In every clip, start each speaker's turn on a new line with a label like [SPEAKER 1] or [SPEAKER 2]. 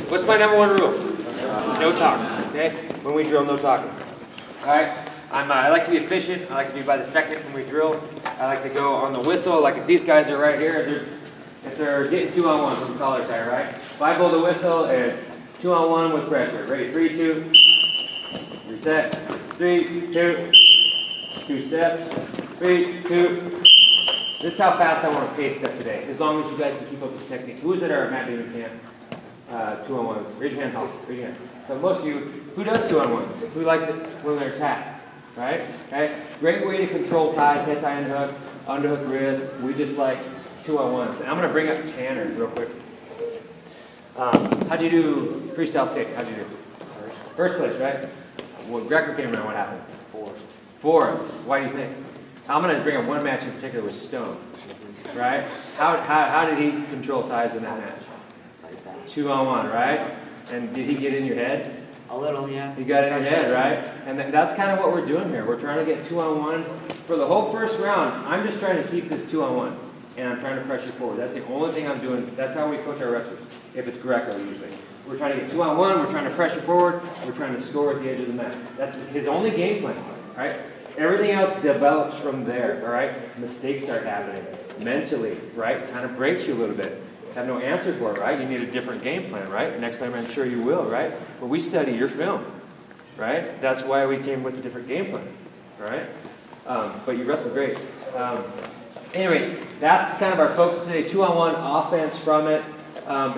[SPEAKER 1] What's my #1 rule? No talk, okay? When we drill, no talking. All right? I like to be efficient. I like to be by the second when we drill. I like to go on the whistle, like if these guys are right here, if they're getting 2-on-1 from the collar tie, right? If I blow the whistle, it's 2-on-1 with pressure. Ready, 3, 2, reset, 3, 2, 2 steps, 3, 2. This is how fast I want to pace step today, as long as you guys can keep up this technique. Who's at our mat baby camp? 2-on-1s. Raise your hand, Holly. Raise your hand. So most of you, who does 2-on-1s? Who likes it when they're tags? Right? Okay? Great way to control ties, head tie and hook, underhook wrist. We just like 2-on-1s. And I'm going to bring up Tanner real quick. How'd you do freestyle stick? How'd you do? First place, right? When Greco came around, what happened? 4. Why do you think? I'm going to bring up one match in particular with Stone. Right? How did he control ties in that match? 2-on-1, right? And did he get in your head?
[SPEAKER 2] A little, yeah.
[SPEAKER 1] You got it in your head, right? And that's kind of what we're doing here. We're trying to get 2-on-1. For the whole first round, I'm just trying to keep this 2-on-1. And I'm trying to pressure forward. That's the only thing I'm doing. That's how we coach our wrestlers, if it's Greco usually. We're trying to get 2-on-1, we're trying to pressure forward, we're trying to score at the edge of the mat. That's his only game plan, right? Everything else develops from there, all right? Mistakes start happening mentally, right? Kind of breaks you a little bit. Have no answer for it, right? You need a different game plan, right? Next time I'm sure you will, right? But we study your film, right? That's why we came with a different game plan, right? But you wrestle great. Anyway, that's kind of our focus today. 2-on-1 offense from it.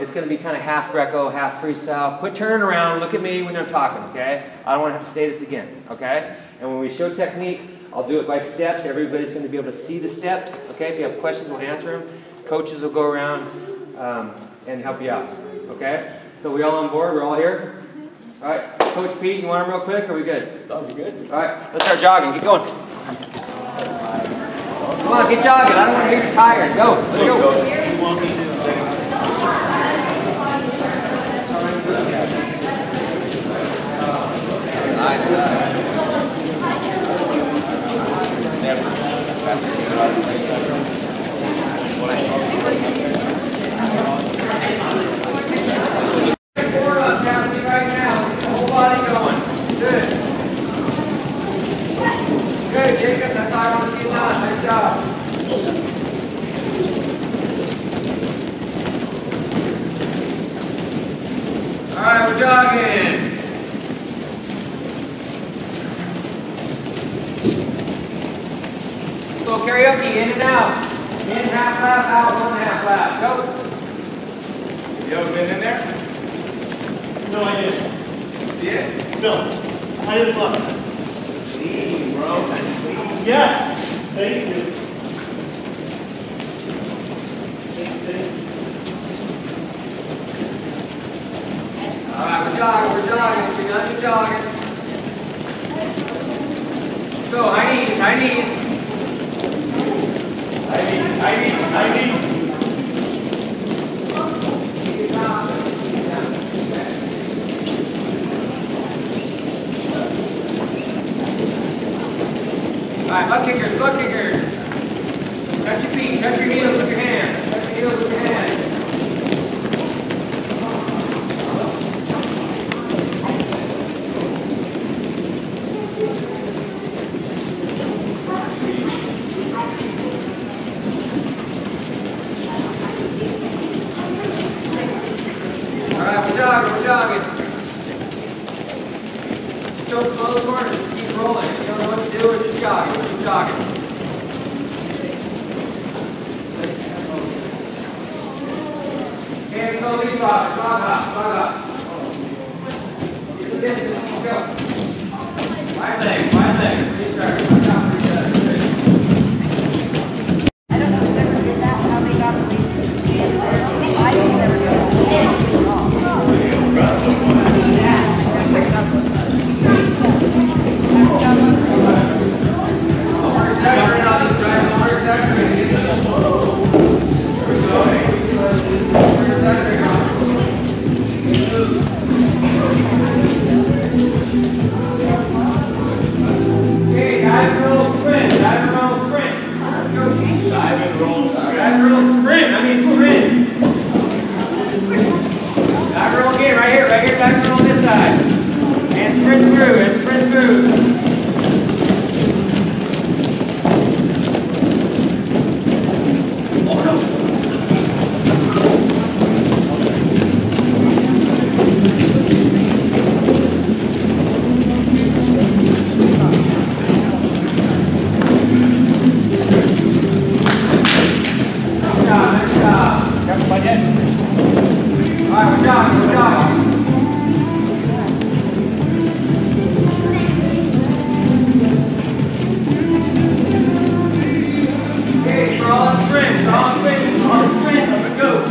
[SPEAKER 1] It's going to be kind of half Greco, half freestyle. Quit turning around. Look at me when I'm talking, okay? I don't want to have to say this again, okay? And when we show technique, I'll do it by steps. Everybody's going to be able to see the steps, okay? If you have questions, we'll answer them. Coaches will go around and help you out, okay? So we all on board? We're all here? All right. Coach Pete, you want them real quick? Or are we good?
[SPEAKER 3] That'll be good.
[SPEAKER 1] All right. Let's start jogging. Get going. Come on, get jogging. I don't want to hear you tired. Go. Let's go. Right now. Whole body going. Good. Good, Jacob. That's how I want to see it done. Nice job. All right, we're jogging. Go karaoke, in and out. In half lap, out 1.5 lap. Go.
[SPEAKER 3] You ever been in there?
[SPEAKER 4] No, I didn't.
[SPEAKER 3] See it?
[SPEAKER 4] No, I didn't look.
[SPEAKER 3] See, bro.
[SPEAKER 4] Yes, thank you.
[SPEAKER 1] All right, we're jogging. We're not just jogging. So, high knees.
[SPEAKER 3] I need.
[SPEAKER 1] All right, butt kickers. Touch your feet, touch your heels with your hands. All right, we're jogging. Don't slow the corners, just keep rolling. If you don't know what to do, we're just jogging. And go lead off, frog hop. Keep the distance, go. Wide leg, restart.
[SPEAKER 5] I don't know if they ever did that, how they got the lead. I don't never do
[SPEAKER 1] Dive and roll sprint. I mean sprint. job, good job, good job. Okay, sprawl and sprint, let's go.
[SPEAKER 3] I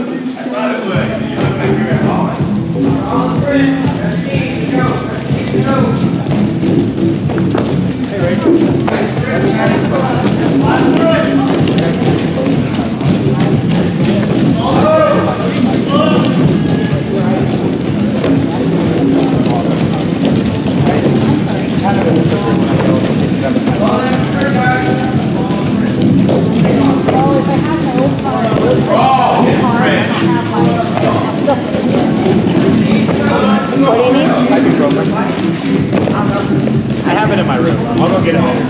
[SPEAKER 3] thought it would. You look like you're at home.
[SPEAKER 1] Sprawl and sprint, that's me, go. Hey, Rachel.
[SPEAKER 5] What do you need?
[SPEAKER 1] I have it in my room. I'll go get it later.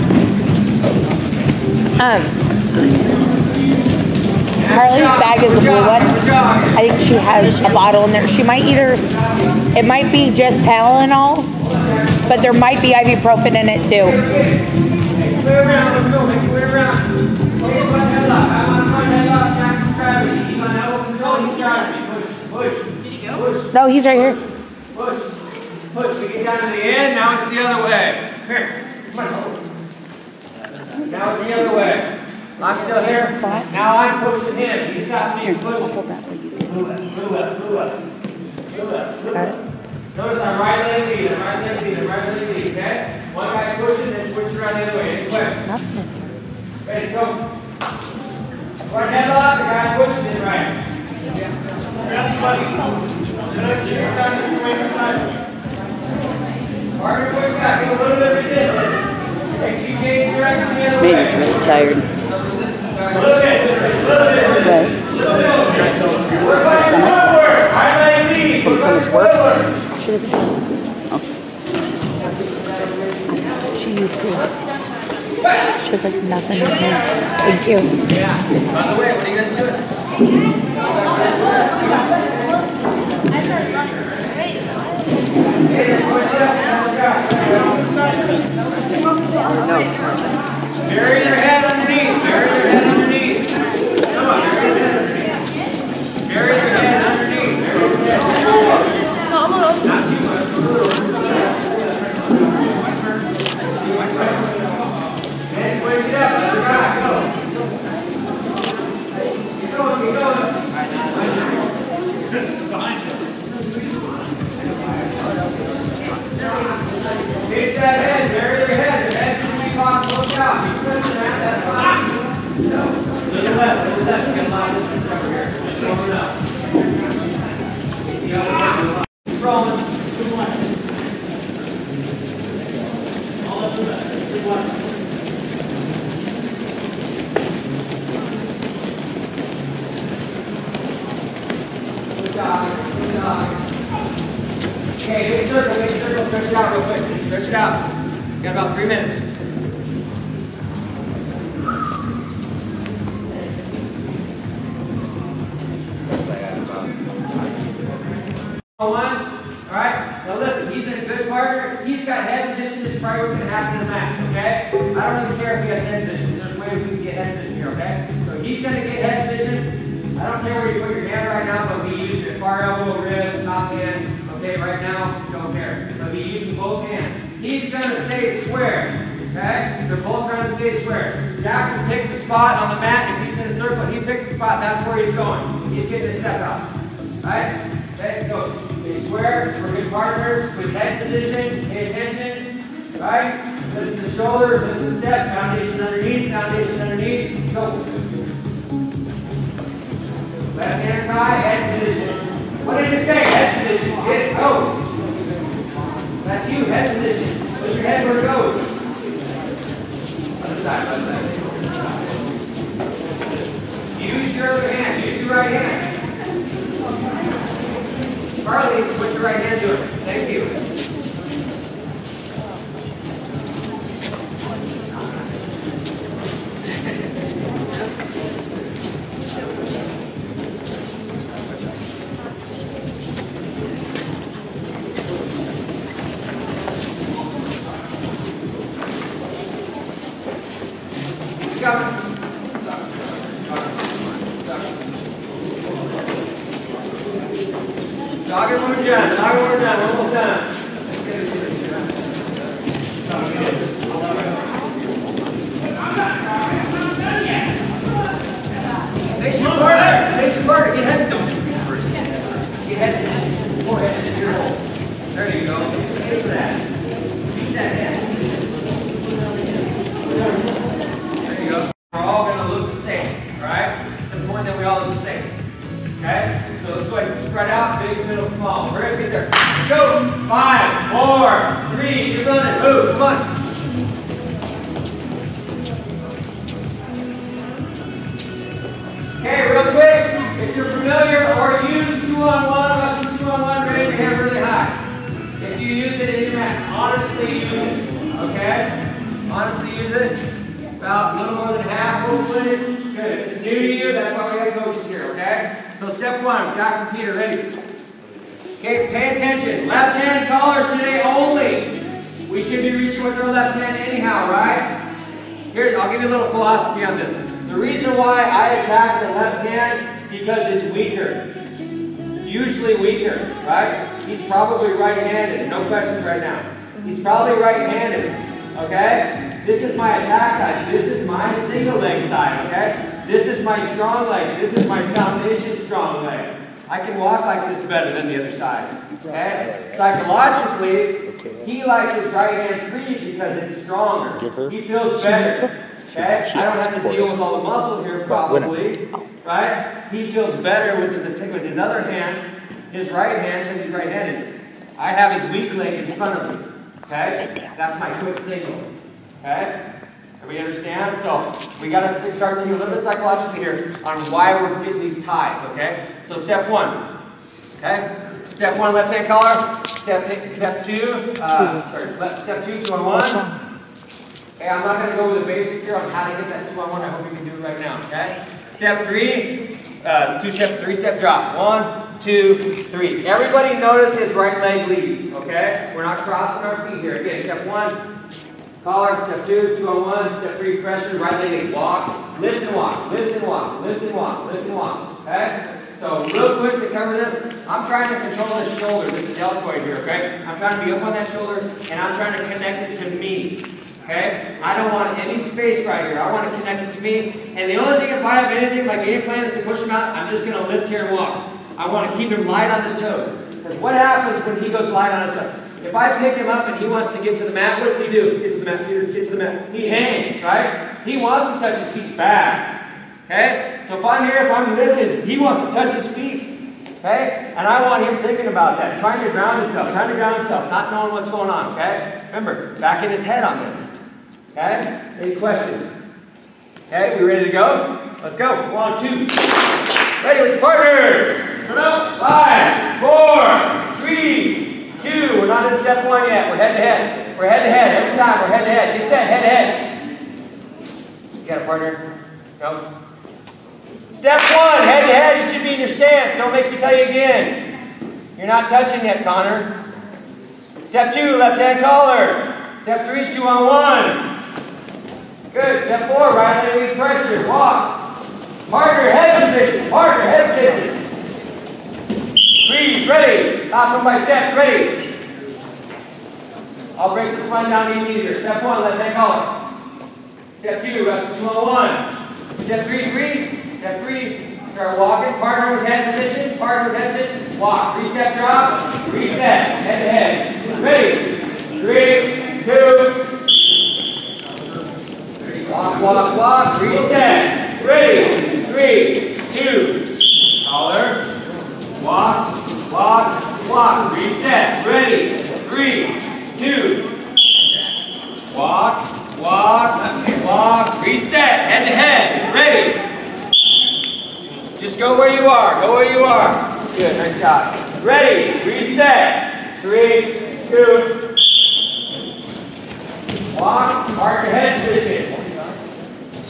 [SPEAKER 5] Harley's bag is a blue one. I think she has a bottle in there. She might it might be just Tylenol, but there might be ibuprofen in it too.
[SPEAKER 1] Way around, let's go, make your way around. Okay, front headlock. I want front headlock, Jackson gravity. He's on elbow control, he's driving me. Push. Did he go? Push.
[SPEAKER 5] No, he's right here.
[SPEAKER 1] Push. We get down to the end, now it's the other way. Here, come on. Now it's the other way. I'm still here. Now I'm pushing him. He's stopping me. Blue left.
[SPEAKER 5] Got it.
[SPEAKER 1] Notice I'm right leg lead, okay? One guy pushing, then switch around the other way. Any questions?
[SPEAKER 5] Nothing.
[SPEAKER 1] Ready, go. Front headlock, the guy pushing is right. Partner push back, give a little bit of resistance. Make sure you change direction the other way.
[SPEAKER 2] Mandy's really tired.
[SPEAKER 1] A little bit.
[SPEAKER 2] Okay.
[SPEAKER 1] Work by your footwork. High leg lead.
[SPEAKER 2] Put so much work. She doesn't. Oh. She used to. She was like nothing. Thank you.
[SPEAKER 1] Yeah. By the way, what are you guys doing? Bury your head underneath. Come on, bury your head underneath. Not too much. And push it up. Go. Keep going. Hit that head, bury your head. Your head should be popped, look out. Keep pushing that, that's fine. To the left, you got a lot of distance over here. Just rolling up. Keep rolling.
[SPEAKER 4] All up to that. Good one.
[SPEAKER 1] Good job. Okay, big circle, stretch it out real quick. Stretch it out. Got about 3 minutes. Alright, now listen, he's in a good partner. He's got head position. This is probably what's going to happen in the match, okay? I don't even care if he has head position. There's ways we can get head position here, okay? So he's going to get head position. I don't care where you put your hand right now, but we use it. Far elbow, wrist, top hand. Okay, right now, don't care. So be using both hands. He's going to stay square, okay? They're both trying to stay square. Jackson picks the spot on the mat. If he's in a circle, he picks the spot. That's where he's going. He's getting a step out. Right? Okay, go. Stay square. We're good partners. Good head position. Pay attention. Right? Lift the shoulder, lift the step. Foundation underneath. Go. Left hand high, head position. What did you say? Head position. Get it. Go. That's you. Head position. Put your head where it goes. Other side. Use your other hand. Use your right hand. Carly, put your right hand to it. Thank you. Jog it when we're done. Jog it when we're done. We're almost done. Face your partner. Face your partner. Get head. Don't shoot me first. Get head. Forehead into your hole. There you go. Get for that. Beat that head. There you go. We're all going to look the same. Right? It's important that we all look the same. Okay? So let's go ahead and spread out. Big, middle, small. We're going to be there. Go. 5, 4, 3. You're running. Move. Come on. Okay, real quick, if you're familiar or use 2-on-1, Russian 2-on-1, raise your hand really high. If you use it in your mat, honestly use it, okay? Honestly use it, about a little more than half, hopefully. Good, if it's new to you, that's why we have coaches here, okay? So step 1, Jackson Peter, ready? Okay, pay attention, left hand callers today only. We should be reaching with our left hand anyhow, right? Here, I'll give you a little philosophy on this. The reason why I attack the left hand, because it's weaker. Usually weaker, right? He's probably right-handed, no questions right now. He's probably right-handed, okay? This is my attack side. This is my single leg side, okay? This is my strong leg. This is my foundation strong leg. I can walk like this better than the other side, okay? Psychologically, he likes his right hand free because it's stronger. He feels better. Okay? I don't have to deal with all the muscle here probably, right? He feels better with his other hand, his right hand, because he's right-handed. I have his weak leg in front of me, okay? That's my quick signal, okay? Everybody understand? So we got to start thinking a little bit psychologically here on why we're getting these ties, okay? So step 1, okay? Step 1, left hand collar. Step 2, step 2, 2-on-1. Okay, I'm not going to go over the basics here on how to get that 2-on-1. I hope you can do it right now, okay? Step 3, 3-step drop. 1, 2, 3. Everybody notice his right leg lead, okay? We're not crossing our feet here. Again, step 1, collar. Step 2, 2-on-1. Step 3, pressure. Right leg lead. Walk, lift and walk, lift and walk, lift and walk, lift and walk, okay? So real quick to cover this, I'm trying to control this shoulder, this deltoid here, okay? I'm trying to be up on that shoulder, and I'm trying to connect it to me. Okay? I don't want any space right here. I want to connect it to me. And the only thing, if I have anything, my game plan is to push him out, I'm just going to lift here and walk. I want to keep him light on his toes. Because what happens when he goes light on his toes? If I pick him up and he wants to get to the mat, what does he do? Get to the mat, Peter, get to the mat. He hangs, right? He wants to touch his feet back. Okay? So if I'm here, if I'm lifting, he wants to touch his feet. Okay? And I want him thinking about that, trying to ground himself, not knowing what's going on. Okay? Remember, back in his head on this. Okay? Any questions? Okay, we ready to go? Let's go. 1, 2. Ready with the partners. 5, 4, 3, 2. We're not in step 1 yet. We're head to head. We're head to head. Every time we're head to head. Get set, head to head. You got a partner? Go. Step 1, head to head. You should be in your stance. Don't make me tell you again. You're not touching yet, Connor. Step 2, left hand collar. Step 3, 2-on-1. Good. Step 4, right leg lead pressure. Walk. Partner, head position. Partner, head position. Freeze, ready. Last one by steps, ready. I'll break this one down even easier. Step 1, left hand collar. Step 2, Russian 2-on-1. Step 3, freeze. Step 3, start walking. Partner with head position. Partner with head position. Walk. 3-step drop. Reset. Head to head. Ready. 3, 2. Walk, walk, walk. Reset. Ready. 3, 2. Collar. Walk, walk, walk. Reset. Ready. 3, 2. Walk, walk, walk. Reset. Head to head. Ready. Just go where you are. Go where you are. Good. Nice job. Ready. Reset. 3, 2. Walk. Mark your head position.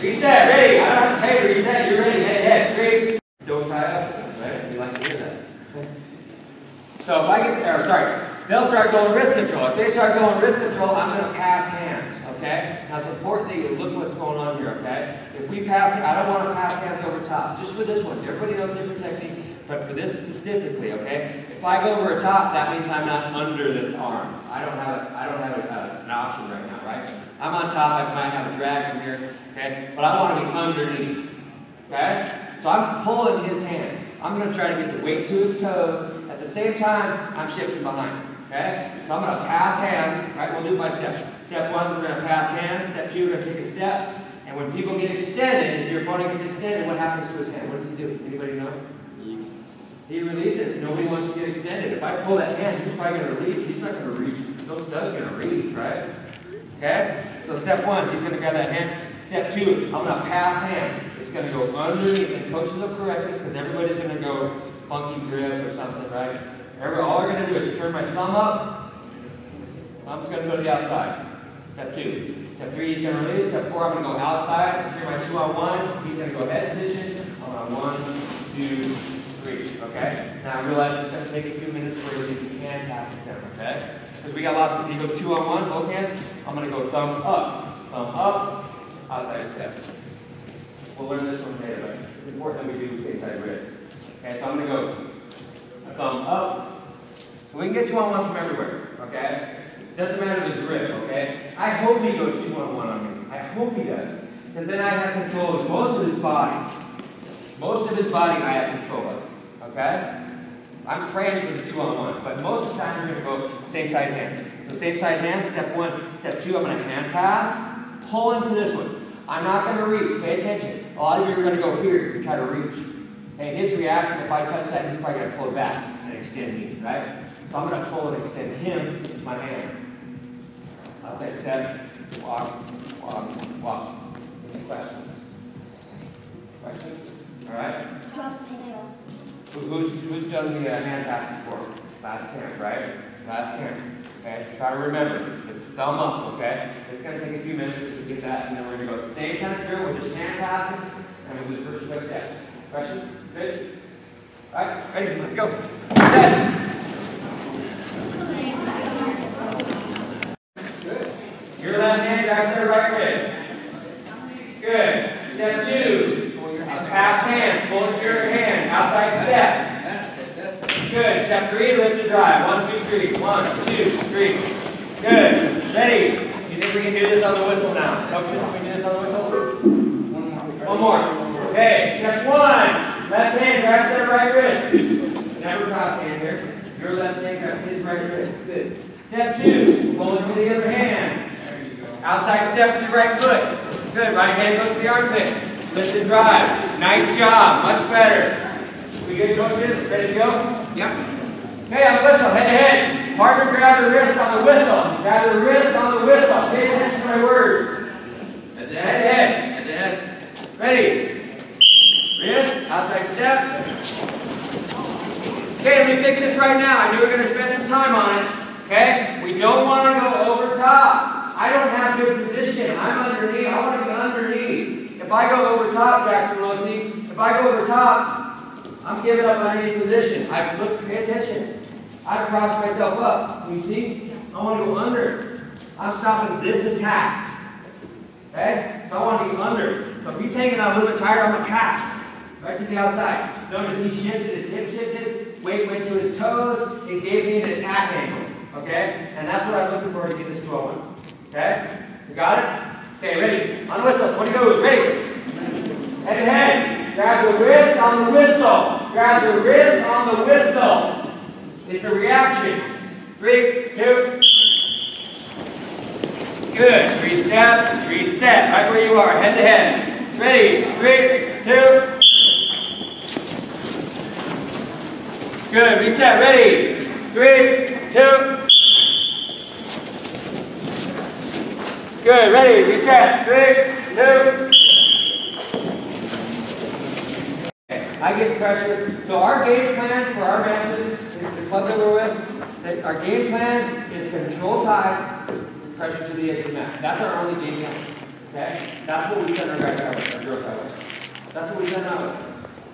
[SPEAKER 1] Reset. Ready. I don't have to tell you to reset. You're ready. Head to head. 3. Don't tie up. Right? You like to hear that. So if I get there, sorry. They'll start going wrist control. If they start going wrist control, I'm going to pass hands, okay? Now it's important that you look what's going on here, okay? If we pass it, I don't want to pass hands over top. Just for this one. Everybody knows different technique. But for this specifically, okay, if I go over a top, that means I'm not under this arm. I don't have an option right now, right? I'm on top, I might have a drag from here, okay? But I want to be underneath, okay? So I'm pulling his hand. I'm going to try to get the weight to his toes. At the same time, I'm shifting behind, okay? So I'm going to pass hands, right? We'll do it by steps. Step one, we're going to pass hands. Step two, we're going to take a step. And when people get extended, if your opponent gets extended, what happens to his hand? What does he do? Anybody know? He releases. Nobody wants to get extended. If I pull that hand, he's probably going to release. He's not going to reach. Those studs are going to reach, right? Okay? So step one, he's going to grab that hand. Step two, I'm going to pass hands. It's going to go underneath. And coaches will correct this because everybody's going to go funky grip or something, right? Remember, all we're going to do is turn my thumb up. Thumb's going to go to the outside. Step two. Step three, he's going to release. Step four, I'm going to go outside. So here my 2-on-1. He's going to go head position. I'm on 1, 2, 3. Okay? Now I realize it's going to take a few minutes for you to hand pass this down. Okay? Because we got lots of, he goes 2-on-1, both hands. I'm going to go thumb up, outside step. We'll learn this one later, but it's important that we do same side wrist. Okay, so I'm going to go thumb up. So we can get 2-on-1 from everywhere. Okay? Doesn't matter the grip, okay? I hope he goes 2-on-1 on me. I hope he does. Because then I have control of most of his body. Most of his body I have control of. Okay? I'm praying for the 2-on-1, but most of the time we're going to go same side hand. So same side hand, step one. Step two, I'm going to hand pass, pull into this one. I'm not going to reach. Pay attention. A lot of you are going to go here and try to reach. Okay, his reaction, if I touch that, he's probably going to pull it back and extend me, right? So I'm going to pull and extend him with my hand. Outside step, walk, walk, walk. Any questions? Questions? All right? Who's done the hand passes before? Last camp, right? Last camp. Okay? Try to remember. It's thumb up, okay? It's going to take a few minutes to get that, and then we're going to go the same kind of drill. We're just hand passing, and we'll do the first quick step. Questions? Good? All right? Ready? Let's go. Set. Your left hand grabs their right wrist. Good. Step two. Pass hands. Pull into your hand. Outside step. Good. Step three. Lift and drive. 1, 2, 3. 1, 2, 3. Good. Ready. You think we can do this on the whistle now? Coaches, can we do this on the whistle? One more. Okay. Step one. Left hand grabs their right wrist. Never cross hand here. Your left hand grabs his right wrist. Good. Step two. Pull into the other hand. Outside step with your right foot. Good. Right hand goes to the armpit. Lift and drive. Nice job. Much better. We good, coaches? Ready to go? Yep. Okay, on the whistle, head to head. Partner, grab the wrist on the whistle. Grab the wrist on the whistle. Pay attention to my words. Head to head. Head to head. Ready. Wrist. Outside step. Okay, let me fix this right now. I knew we were going to spend some time on it. Okay? We don't want to go over top. I don't have good position. I'm underneath. I want to be underneath. If I go over top, Jackson Losey, if I go over top, I'm giving up underneath position. Pay attention. I cross myself up. You see? I want to go under. I'm stopping this attack. Okay? So I want to be under. So if he's hanging out a little bit tighter, I'm going to pass. Right to the outside. Notice he shifted, his hip shifted, weight went to his toes, it gave me an attack angle. Okay? And that's what I'm looking for to get this 2-on-1. Okay? You got it? Okay, ready? On the whistle. 20 goes. Ready? Head to head. Grab the wrist on the whistle. Grab the wrist on the whistle. It's a reaction. 3, 2. Good. 3 steps. Reset. Right where you are. Head to head. Ready? 3, 2. Good. Reset. Ready? 3, 2. Good, ready, reset, 3, 2. Okay, I get pressure. So our game plan for our matches, the club that we're with, our game plan is control ties, pressure to the edge of the mat. That's our only game plan. Okay? That's what we send our guys out with, our girls out with. That's what we send out with.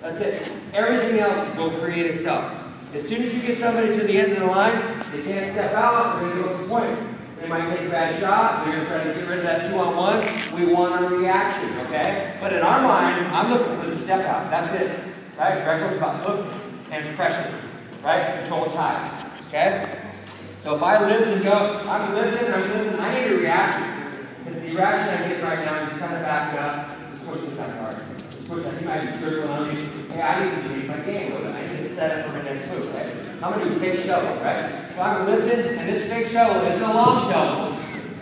[SPEAKER 1] That's it. Everything else will create itself. As soon as you get somebody to the end of the line, they can't step out, they're going to go to the point. They might take a bad shot. We're going to try to get rid of that 2-on-1. We want a reaction, okay? But in our mind, I'm looking for the step out. That's it. Right? Greco's about hook, and pressure, right? Control ties, okay? So if I lift and go, I'm lifting, I need a reaction. Because the reaction I get right now, I'm just kind of backing up, just pushing kind of hard. Just pushing, you might be circling on me. Hey, I need to change my game a little bit. I need to set up for my next move, right? I'm going to do fake shovel, right? So I'm lifting, and this fake shovel isn't a long shovel.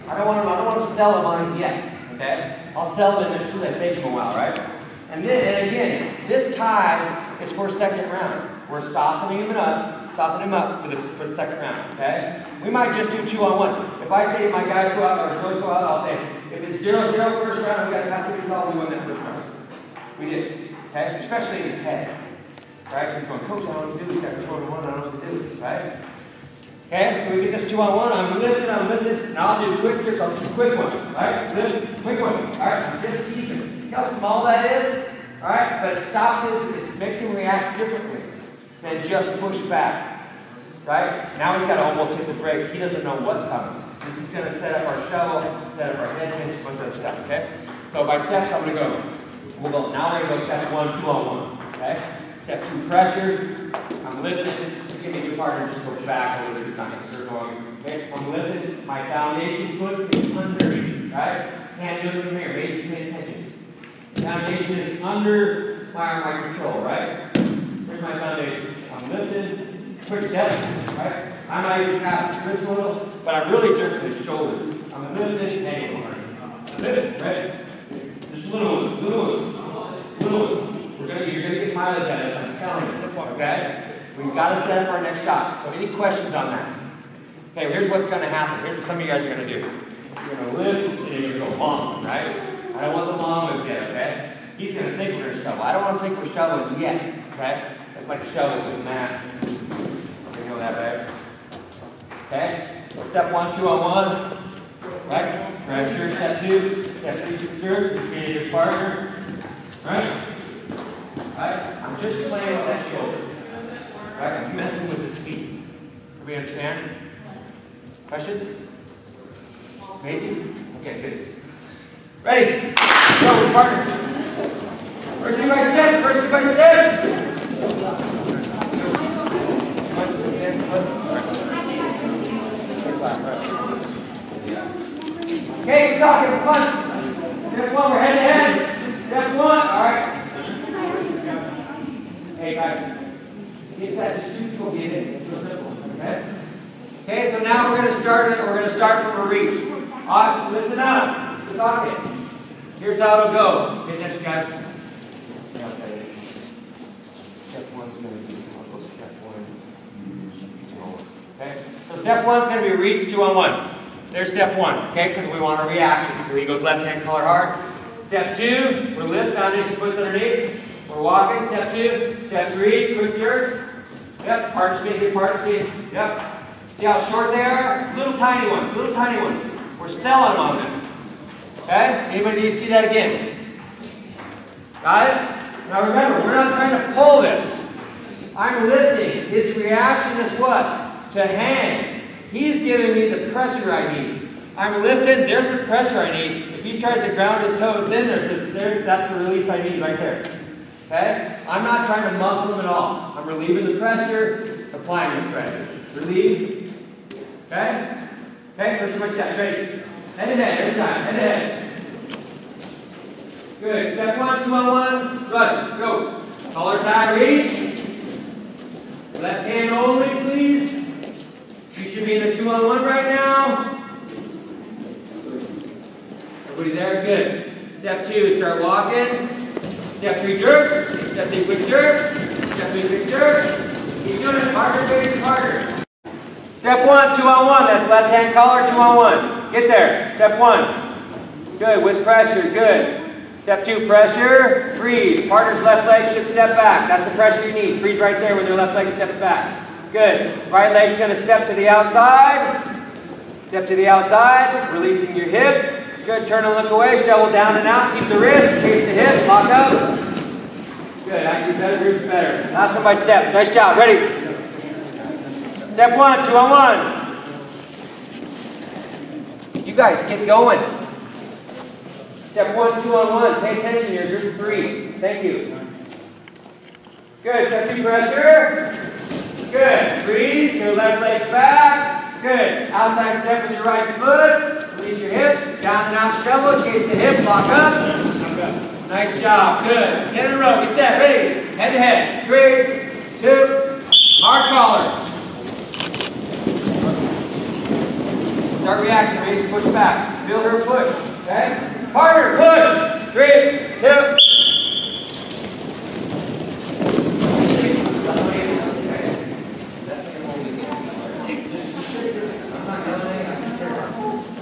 [SPEAKER 1] I don't want to sell them on it yet, okay? I'll sell them until I fake them a while, right? And again, this tie is for second round. We're softening them up for the second round, okay? We might just do 2-on-1. If I say to my guys go out or girls go out, I'll say, if it's 0-0 first round, we got to pass it call, we win that first round. We did, okay? Especially in his head, right? He's going, coach, I don't know what to do. He's got 2-on-1, I don't know what to do, right? Okay, so we get this 2-on-1. I'm lifting. Now I'll do quick tricks. I'll do quick ones, right? Lift, quick one. All right, I'm just keeping. See how small that is? All right, but it stops it makes him react differently than just push back. Right? Now he's got to almost hit the brakes. He doesn't know what's coming. This is going to set up our shovel, set up our head hinge, a bunch of other stuff, okay? So by steps, I'm going to go. Now we're going to go step 1, 2-on-1, okay? Step 2, pressure. I'm lifting. Just give me your partner, just go back a little bit. It's not going to circle on you. Okay? I'm lifting. My foundation foot is under me, right? Can't do it from here. Basically, pay attention. Foundation is under my control, right? Here's my foundation. I'm lifting. Quick step, right? I might even pass this a little, but I'm really jerking his shoulder. I'm lifting, hanging hard. Lift, right? Just little ones. You're gonna get mileage out of it, I'm telling you, okay? We've got to set up our next shot. So any questions on that? Okay, here's what's gonna happen. Here's what some of you guys are gonna do. You're gonna lift, and you're gonna go long, right? I don't want the long ones yet, okay? He's gonna think we're gonna shovel. I don't want to think we're shoveling yet, okay? That's like a shovel with that. You know that, right? Okay? So step 1, 2-on-1. Right? Pressure. Step 2. Step 3, jerk. Get your partner. Right? Right? I'm just playing with that shoulder. Right? I'm messing with his feet. Everybody understand? Questions? Macy's? Okay, good. Ready? Go, partner. First 2 by steps. Okay, we're talking fun. Step 1, we're head to head. Step 1, all right. Hey guys, it's that just 2 will get in. It's so simple. Okay. Okay, so now we're going to start it. We're going to start from a reach. All right, listen up. We're talking. Here's how it'll go. Pay attention, guys. Step 1's going to be. I'll go step 1. Okay. So step 1's going to be reach 2-on-1. There's step 1, okay, because we want a reaction. So he goes left hand collar hard. Step 2, we're lift, foundation foot's underneath. We're walking. Step 2. Step 3, quick jerks. Yep, partner speed, good partner speed. Yep. See how short they are? Little tiny ones, We're selling them on this. Okay? Anybody need to see that again? Got it? Now remember, we're not trying to pull this. I'm lifting. His reaction is what? To hang. He's giving me the pressure I need. I'm lifting, there's the pressure I need. If he tries to ground his toes, then that's the release I need right there. Okay? I'm not trying to muscle him at all. I'm relieving the pressure, applying the pressure. Relieve. Okay? Okay, first my step. Ready? Head to head, every time. Head to head. Good. Step 1, 2-on-1. Rush. Go. Collar tie, reach. Left hand only, please. You should be in a 2-on-1 right now. Everybody there? Good. Step 2, start walking. Step 3, jerk. Step 3, quick jerk. Step 3, quick jerk. Keep doing it. Harder, baby, harder. Step 1, 2-on-1. That's left hand collar, 2-on-1. Get there. Step 1. Good. With pressure. Good. Step 2, pressure. Freeze. Partner's left leg should step back. That's the pressure you need. Freeze right there when their left leg steps back. Good. Right leg's going to step to the outside. Step to the outside. Releasing your hip. Good. Turn and look away. Shovel down and out. Keep the wrist. Chase the hip. Lock up. Good. Actually, better wrist better. Last one by steps. Nice job. Ready? Step 1, 2-on-1. You guys, get going. Step 1, 2-on-1. Pay attention here. Group 3. Thank you. Good, second pressure. Good, freeze, your left leg back. Good, outside step with your right foot. Release your hip, down and out shovel, chase the hip, lock up. Nice job, good. 10 in a row, get set, ready. Head to head, 3, 2, hard collar. Start reacting, raise, push back. Feel her push, okay? Harder, push. 3, 2.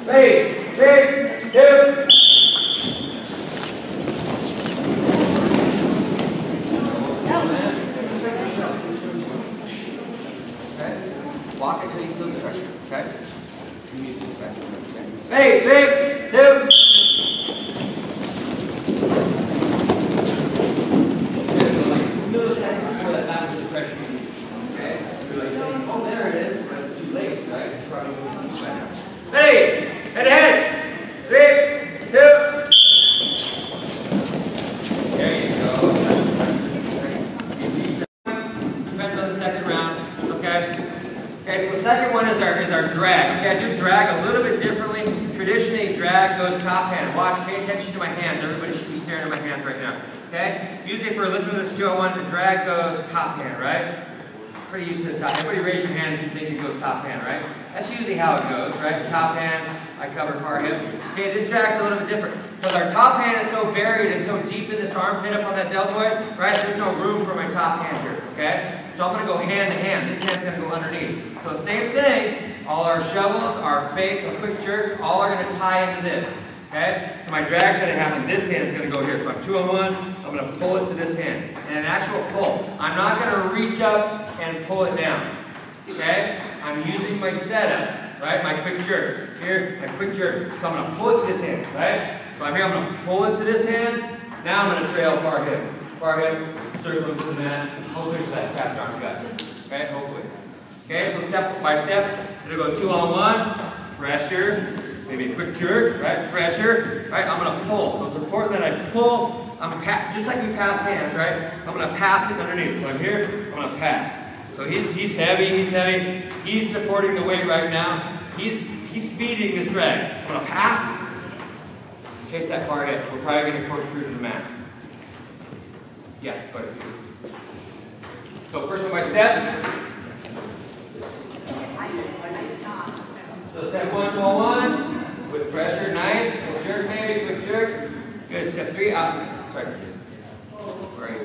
[SPEAKER 1] Ready, 3, 2. Walk until you feel the pressure, okay? Ready, 3, 2. Oh, there it is, but it's too late, right? It's probably going to be right now. Ready, head ahead. 3, 2. There you go. Depends on the second round, okay? Okay, so the second one is our drag. Okay, I do drag a little bit differently. Traditionally, drag goes top hand. Watch, pay attention to my hands. Everybody should be staring at my hands right now. Okay? Usually for a lifter this 201, the drag goes top hand, right? Pretty used to the top. Everybody raise your hand if you think it goes top hand, right? That's usually how it goes, right? Top hand, I cover far hip. Okay, this drag's a little bit different. Because our top hand is so buried and so deep in this armpit up on that deltoid, right? There's no room for my top hand here, okay? So I'm going to go hand to hand. This hand's going to go underneath. So same thing, all our shovels, our fakes, our quick jerks, all are going to tie into this, okay? So my drag's going to happen. This hand's going to go here. So I'm 2 on 1. I'm going to pull it to this hand. And an actual pull. I'm not going to reach up and pull it down, okay? I'm using my setup, right? My quick jerk. Here, my quick jerk. So I'm going to pull it to this hand, right? So I'm here, I'm going to pull it to this hand. Now I'm going to trail far hip. Far hip, circle to the mat. Hopefully to that trapped arm gut. Okay, hopefully. Okay, so step by step, I'm going to go 2 on 1, pressure, maybe a quick jerk, right? Pressure, right? I'm going to pull. So it's important that I pull. Just like we pass hands, right? I'm going to pass it underneath. So I'm here, I'm going to pass. So he's heavy. He's supporting the weight right now. He's feeding this drag. I'm going to pass. Chase that far hip. We're probably going to corkscrew to the mat. Yeah, go ahead. So first one by steps. So step 1, 2 on 1. With pressure, nice. Quick jerk maybe, quick jerk. Good. Step 3, up. Sorry. Right.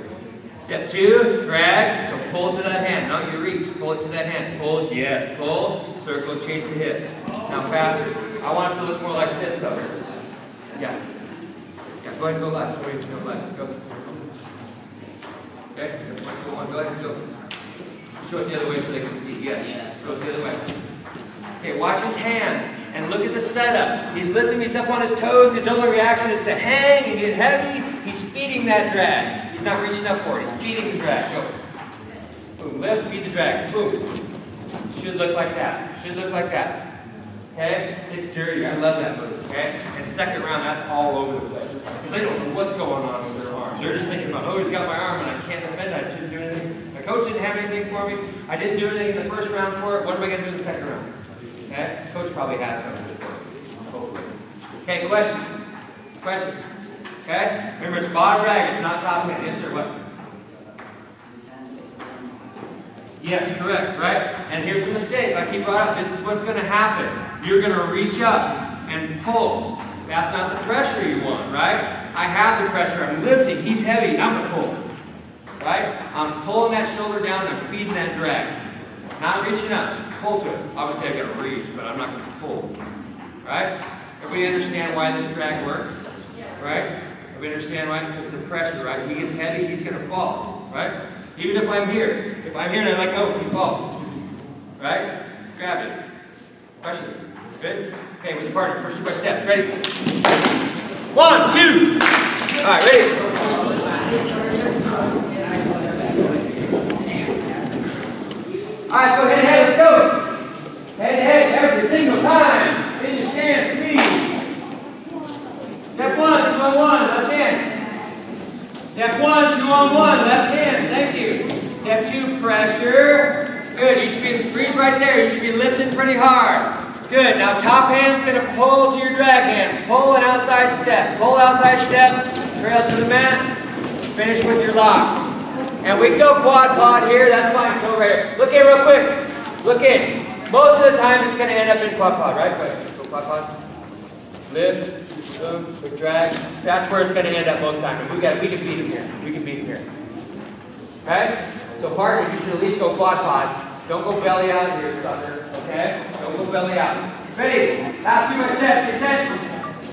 [SPEAKER 1] Step 2, drag. So pull to that hand. Not you reach. Pull it to that hand. Pull. Yes. Pull. Circle. Chase the hip. Now faster. I want it to look more like this though. Yeah. Yeah. Go ahead and go left. Show you go left. Go. Okay. That's my 2 on 1. Go ahead and go. Show it the other way so they can see. Yes. Show it the other way. Okay. Watch his hands. And look at the setup. He's lifting these up on his toes. His only reaction is to hang and get heavy. He's feeding that drag. He's not reaching up for it. He's feeding the drag. Go. Boom. Lift, feed the drag. Boom. Should look like that. Should look like that. Okay? It's dirty. I love that move. Okay? And second round, that's all over the place. Because they don't know what's going on with their arm. They're just thinking about, oh, he's got my arm and I can't defend it. I shouldn't do anything. My coach didn't have anything for me. I didn't do anything in the first round for it. What am I going to do in the second round? Okay? Coach probably has something for it. Hopefully. Okay, questions? Questions? Okay? Remember, it's bottom drag, it's not top hand. Yes, sir, what? Yes, correct, right? And here's the mistake, like he brought up, this is what's going to happen. You're going to reach up and pull. That's not the pressure you want, right? I have the pressure, I'm lifting, he's heavy, I'm going to pull. Right? I'm pulling that shoulder down and feeding that drag. Not reaching up. Pull to it. Obviously, I've got to reach, but I'm not going to pull. Right? Everybody understand why this drag works? Right? Everybody understand why? Because of the pressure, right? If he gets heavy, he's going to fall. Right? Even if I'm here. If I'm here and I let go, he falls. Right? Grab it. Questions? Good? Okay, with the partner. First 2 by steps. Ready? 1, 2. All right, ready? All right, go head to head, let's go. Head to head every single time. In your stance, speed. Step 1, 2 on 1, left hand. Step 1, 2 on 1, left hand. Thank you. Step 2, pressure. Good, you should be, freeze right there. You should be lifting pretty hard. Good, now top hand's gonna pull to your drag hand. Pull an outside step. Pull outside step, trail to the mat. Finish with your lock. And we can go quad pod here, that's fine. So right here. Look in real quick. Look in. Most of the time it's gonna end up in quad pod, right? Go quad pod. Lift, boom, quick drag. That's where it's gonna end up most of the time. And we can beat him here. We can beat him here. Okay? So partners, you should at least go quad pod. Don't go belly out here, sucker. Okay? Don't go belly out. Ready? Last 2 by steps. Get set.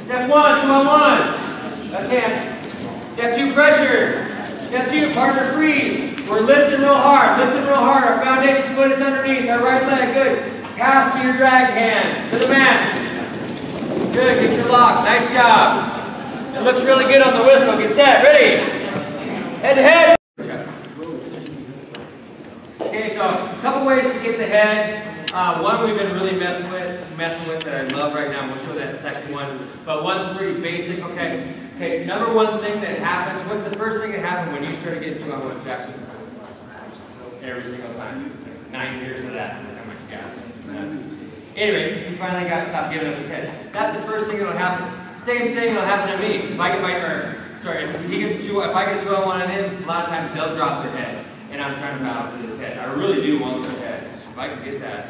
[SPEAKER 1] Step 1, 2 on 1. Left hand. Step 2, pressure. Step 2, partner freeze. We're lifting real hard. Lifting real hard. Our foundation foot is underneath. Our right leg. Good. Pass to your drag hand. To the mat. Good. Get your lock. Nice job. It looks really good on the whistle. Get set. Ready? Head to head. Okay, so a couple ways to get the head. One we've been really messing with that I love right now. We'll show that second one. But one's pretty basic, okay? Okay, number one thing that happens, what's the first thing that happened when you started getting 2 on 1, Jackson? Every single time. 9 years of that. Oh my God. Anyway, he finally got to stop giving up his head. That's the first thing that'll happen. Same thing will happen to me. If I get if he gets if I get 2 on 1 on him, a lot of times they'll drop their head. And I'm trying to battle for this head. I really do want their head. If I can get that,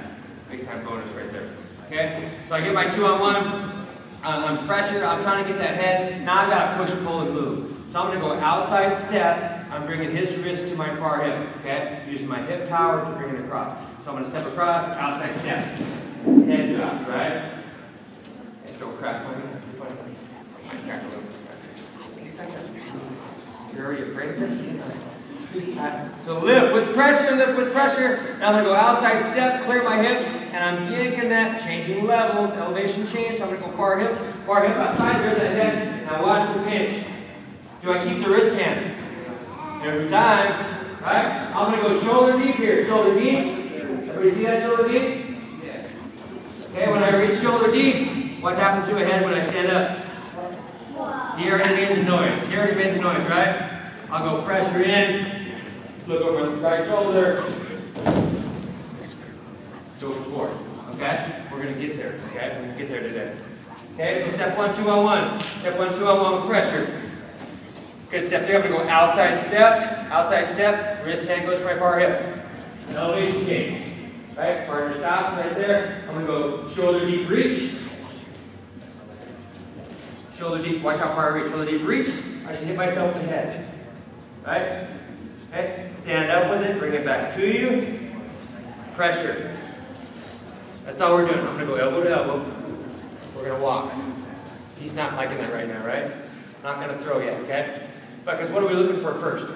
[SPEAKER 1] big time bonus right there. Okay? So I get my 2 on 1. I'm pressure. I'm trying to get that head. Now I've got to push, pull, and move. So I'm going to go outside step. I'm bringing his wrist to my far hip. Okay? Using my hip power to bring it across. So I'm going to step across, outside step. Head drops, right? And don't crack on me. You're already afraid of this? So lift with pressure, lift with pressure. Now I'm going to go outside step, clear my hips, and I'm yanking that, changing levels, elevation change. So I'm going to go far hip outside, there's that head. Now watch the pinch. Do I keep the wrist hand? Every time, right? I'm going to go shoulder deep here, shoulder deep. Everybody see that shoulder deep? Yeah. Okay, when I reach shoulder deep, what happens to my head when I stand up? You already made the noise. You already made the noise, right? I'll go pressure in. Look over the right shoulder. Go forward. Okay? We're going to get there. Okay? We're going to get there today. Okay? So step 1, 2 on 1. Step 1, 2 on 1 with pressure. Good. Step 3, I'm going to go outside step. Outside step. Wrist hand goes to my far hip. Elevation change. Right? Partner stops right there. I'm going to go shoulder deep reach. Shoulder deep. Watch how far I reach. Shoulder deep reach. I should hit myself in the head. Right? Okay, stand up with it, bring it back to you. Pressure. That's all we're doing. I'm going to go elbow to elbow. We're going to walk. He's not liking that right now, right? Not going to throw yet, okay? Because what are we looking for first?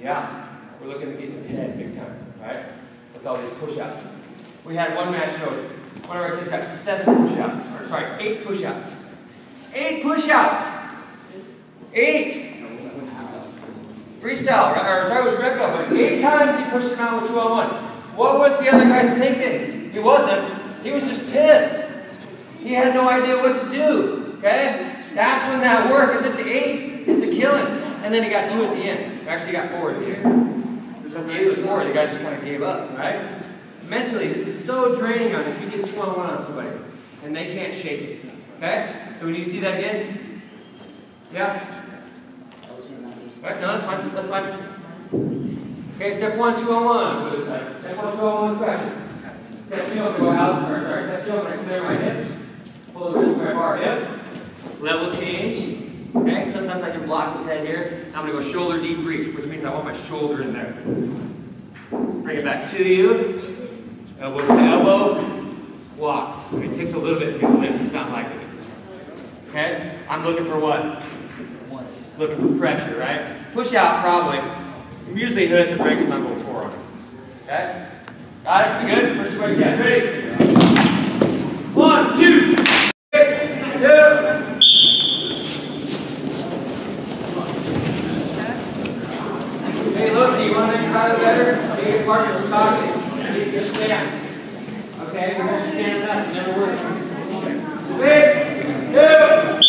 [SPEAKER 1] Yeah, we're looking to get his head big time, right? With all these push-ups. We had one match note. One of our kids got 7 push-ups. Or sorry, 8 push-ups. 8 push-ups! 8! Freestyle, or sorry, it was Redfield, but 8 times he pushed him out with 2 on 1. What was the other guy thinking? He wasn't. He was just pissed. He had no idea what to do. Okay? That's when that works. It's 8. It's a killing. And then he got 2 at the end. Actually, he got 4 at the end. So at the end it was 4. The guy just kind of gave up, right? Mentally, this is so draining on if you get 2 on 1 on somebody and they can't shake it. Okay? So when you see that again? Yeah? Right, no, that's fine. That's fine. Okay, step 1, 2 on 1 for this side. Step 1, 2 on 1 pressure. Step 2, I'm going to go out. Sorry, step 2, I'm going to clear my hip. Pull the wrist to my far hip. Level change. Okay, sometimes I can block his head here. I'm going to go shoulder deep reach, which means I want my shoulder in there. Bring it back to you. Elbow to elbow. Walk. It takes a little bit to lift. He's not liking it. Okay? I'm looking for what? Looking for pressure, right? Push out probably. I'm usually hit the brakes and I'll go 4 on it. Okay? Got it? You good? Push your way down. Ready? 1, 2. 2. Hey, look, do you want to make it better? Make your partner talking. Get your stance. Okay? We're just standing up. It never works. 3, 2.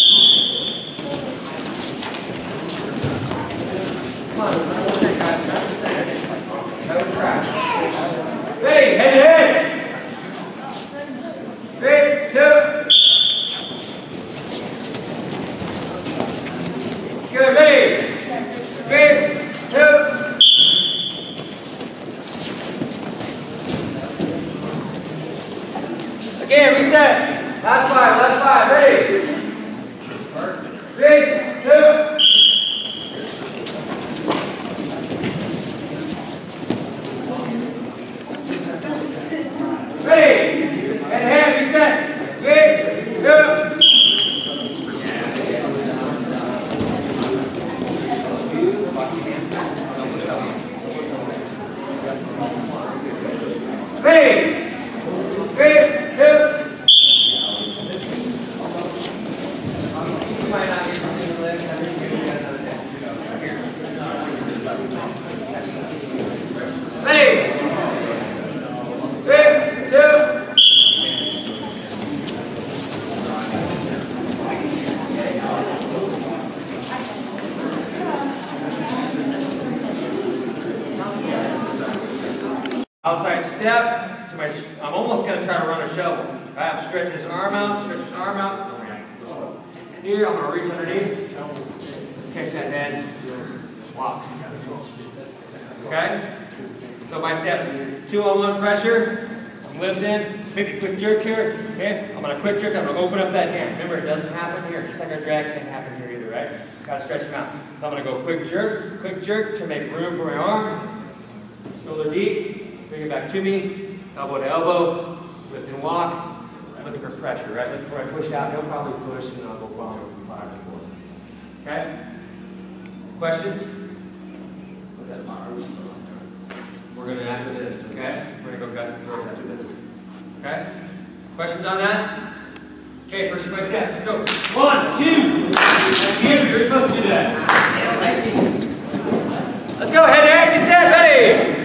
[SPEAKER 1] Come on, Again, reset. Last 5, ready? 3, 2. Ready? And hand, reset. 3, 2. Ready? 3, 2. Ready? 3, 2. Outside step. I'm almost going to try to run a shovel. Right? I'm stretching his arm out, Here, I'm going to reach underneath. Catch that head. Walk. Okay? So my steps, 2-on-1 pressure. I'm lifting. Maybe quick jerk here. Okay? I'm going to quick jerk. I'm going to open up that hand. Remember, it doesn't happen here. Just like our drag can't happen here either, right? Got to stretch them out. So I'm going to go quick jerk to make room for my arm. Shoulder deep. Bring it back to me, elbow to elbow, lift and walk, looking for pressure, right? Looking for I push out, he'll probably push, and I'll go forward from 5 to 4. Okay? Questions? We're going to after this, okay? We're going to go guts and throws after this. Okay? Questions on that? Okay, first my step. Let's go. 1, 2. You're supposed to do that. Let's go, head, get set, ready?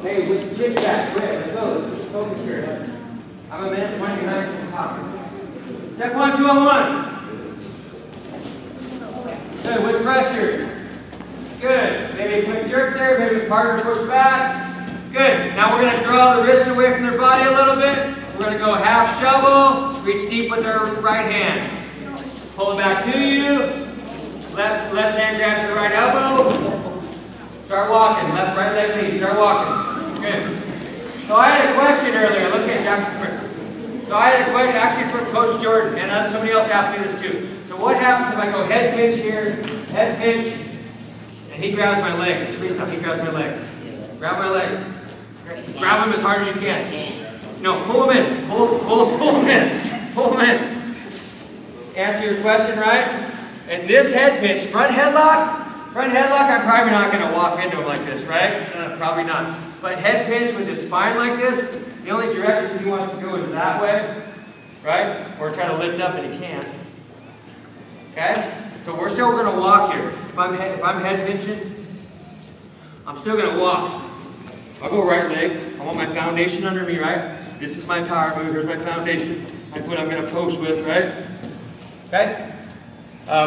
[SPEAKER 1] Hey, with the jig back, let's go. Let's focus here. I'm a minute 29 from the top. Step 1, 2-on-1. Good, with pressure. Good. Maybe a quick jerk there, maybe a partner push back. Good. Now we're going to draw the wrists away from their body a little bit. We're going to go half shovel, reach deep with our right hand. Pull it back to you. Left hand grabs your right elbow. Start walking. Left, right leg lead. Start walking. Good. So I had a question earlier. Look at Jackson. So I had a question actually from Coach Jordan, and somebody else asked me this too. So what happens if I go head pinch here, head pinch, and he grabs my legs? It's free stuff. He grabs my legs. Grab my legs. Grab them as hard as you can. No, pull them in. Pull them in. Pull them in. Answer your question right. And this head pinch, front headlock, I'm probably not going to walk into him like this, right? Probably not. But head pinch with his spine like this, the only direction he wants to go is that way, right? Or try to lift up and he can't. Okay? So we're still going to walk here. If I'm head pinching, I'm still going to walk. I'll go right leg. I want my foundation under me, right? This is my power move. Here's my foundation. My foot I'm going to post with, right? Okay?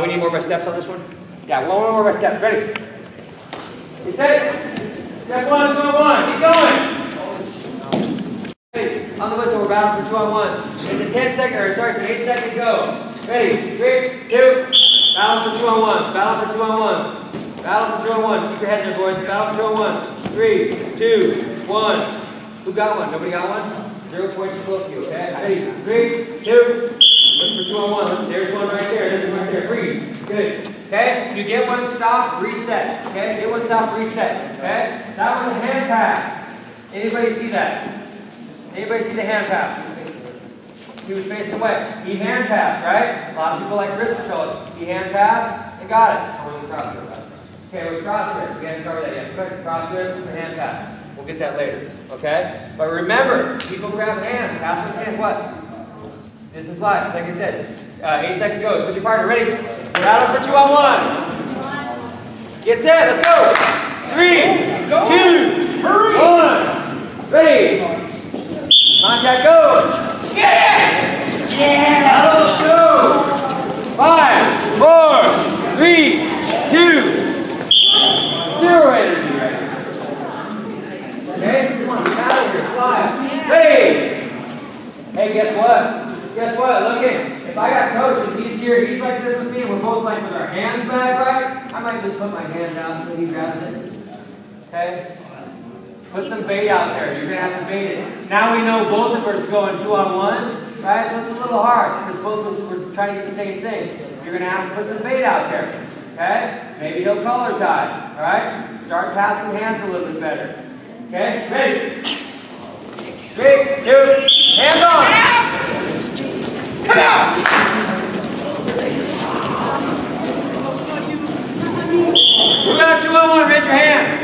[SPEAKER 1] We need more by steps on this one? Yeah, one more by steps. Ready? You set. Step 1, 2-on-1. Keep going. Ready. On the whistle, we're battling for 2-on-1. It's a 10-second, or sorry, it's an 8-second go. Ready? 3, 2. Battle for 2-on-1. Battle for 2-on-1. Battle for 2-on-1. Keep your head there, boys. Battle for 2-on-1. 3, 2, 1. Who got one? Nobody got one? 0 points to both of you, okay? Ready? 3, 2. Look for 2-on-1. There's one right there. There's one right there. Breathe. Good. Okay? You get one stop, reset. Okay? Get one stop, reset. Okay? That was a hand pass. Anybody see that? Anybody see the hand pass? He was facing away. He hand passed, right? A lot of people like wrist control. He hand passed and got it. Okay, it was cross wrist. We haven't covered that yet. Cross wrist and hand pass. We'll get that later. Okay? But remember, people grab hands. Pass those hands what? This is live, just like I said. 8-second goes. With your partner, ready? Battle for 2-on-1. Get set, let's go. 3, 2, 1. Ready? Contact, go. Yeah! Yeah! Let's go. 5, 4, 3, 2, 0 energy right here. Okay? Come on, get out of here. Fly. Ready? Hey, guess what? Guess what? Look at, if I got Coach and he's here, he's like this with me, and we're both like with our hands back, right? I might just put my hand down so he grabs it. Okay? Put some bait out there. You're going to have to bait it. Now we know both of us are going 2-on-1, right? So it's a little hard because both of us were trying to get the same thing. You're going to have to put some bait out there. Okay? Maybe he'll collar tie. All right? Start passing hands a little bit better. Okay? Ready? 3, 2, hands on! Come out! We got 2-on-1. Raise your hand.